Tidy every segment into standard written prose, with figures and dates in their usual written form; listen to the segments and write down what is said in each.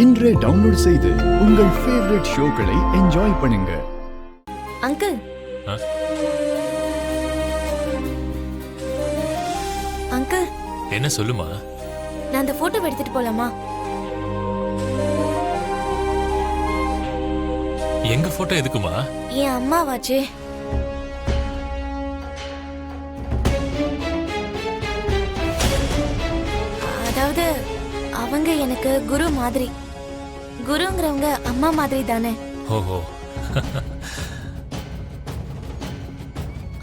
இன்றே டவுன்லோட் செய்து உங்கள் ஃபேவரட் ஷோக்களை என்ஜாய் பண்ணுங்க. அங்கிள் அங்கிள் என்ன சொல்லுமா? நான் அந்த போட்டோ எடுத்துட்டு போலாமா? எங்க போட்டோ எதுக்குமா? என் அம்மாவாச்சே. அதாவது அவங்க எனக்கு குரு மாதிரி. குருங்கிறவங்க அம்மா மாதிரி தானே. ஓஹோ.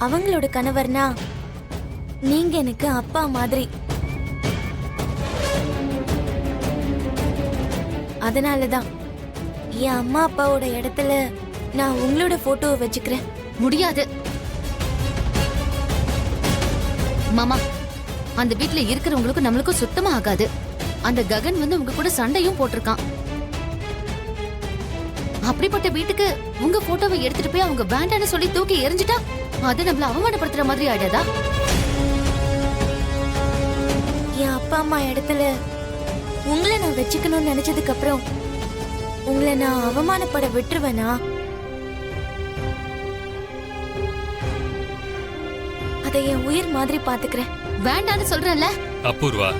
அவங்களோட கணவர்னா நீங்க எனக்கு அப்பா மாதிரி. அதனாலதான் என் அம்மா அப்பாவோட இடத்துல நான் உங்களோட போட்டோவை வச்சுக்கிறேன். முடியாது மாமா, அந்த வீட்ல இருக்கிறவங்களுக்கும் நம்மளுக்கும் சுத்தமா ஆகாது. அந்த ககன் வந்து உங்க கூட சண்டையும் போட்டிருக்கான். அப்படிப்பட்ட வீட்டுக்கு உங்க போட்டோவை எடுத்துட்டு போய் அவங்க வேண்டான்னு சொல்லி தூக்கி எரிஞ்சிட்டா அது நம்மள அவமானப்படுத்துற மாதிரி ஆயிடாதா? என் அப்பா அம்மா இடத்துல உங்களை நான் வச்சுக்கணும்னு நினைச்சதுக்கு அப்புறம் உங்களை நான் அவமானப்பட விட்டுருவேனா? அதை என் உயிர் மாதிரி பாத்துக்கிறேன். வேண்டான்னு சொல்றேன்ல. அபூர்வா,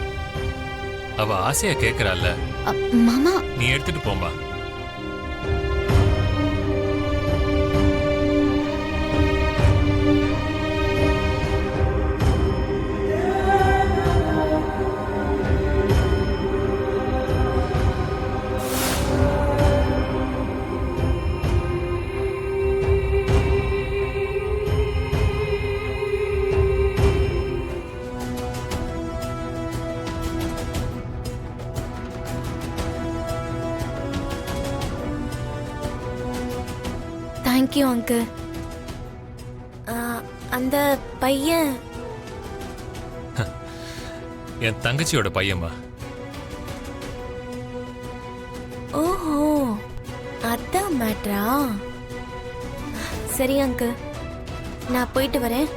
அவ ஆசையா கேக்குறாள்ல. மாமா, நீ எடுத்துட்டு போம்பா. Thank you uncle. அந்த பையன் என் தங்கச்சியோட பையன்மா. ஓஹோ, அதான் மேட்ரா. சரி அங்கிள், நான் போயிட்டு வரேன்.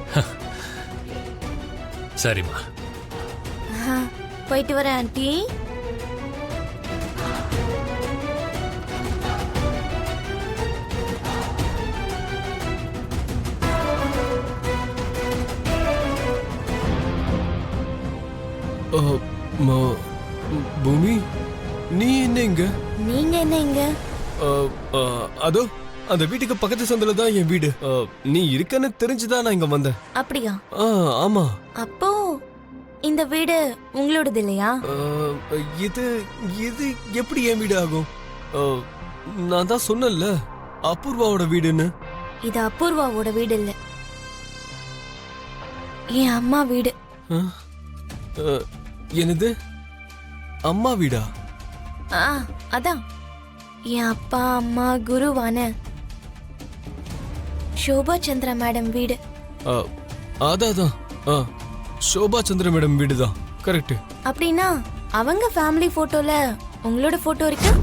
சரிம்மா. போயிட்டு வரேன் ஆண்டி. பூமி, நீ என்ன இங்க? நீங்க என்ன இங்க? அதோ அந்த வீட்டுக்கு பக்கத்து சந்தில தான் என் வீடு. நீ இருக்கன்னு தெரிஞ்சுதான் நான் இங்க வந்தேன். அப்படியா? ஆமா. அப்போ இந்த வீடு உங்களோடது இல்லையா? இது இது எப்படி என் வீடு ஆகும்? நான் தான் சொன்னேன்ல, அபூர்வாவோட வீடுன்னு. இது அபூர்வாவோட வீடு இல்ல, என் அம்மா வீடு. என்னது, அம்மா வீடா? அதான் என் அப்பா அம்மா குருவான சோபா சந்திரா மேடம் வீடு. அதான் சோபா சந்திர மேடம் வீடு தான். கரெக்ட். அப்படின்னா அவங்க ஃபேமிலி போட்டோல உங்களோட போட்டோ இருக்கு?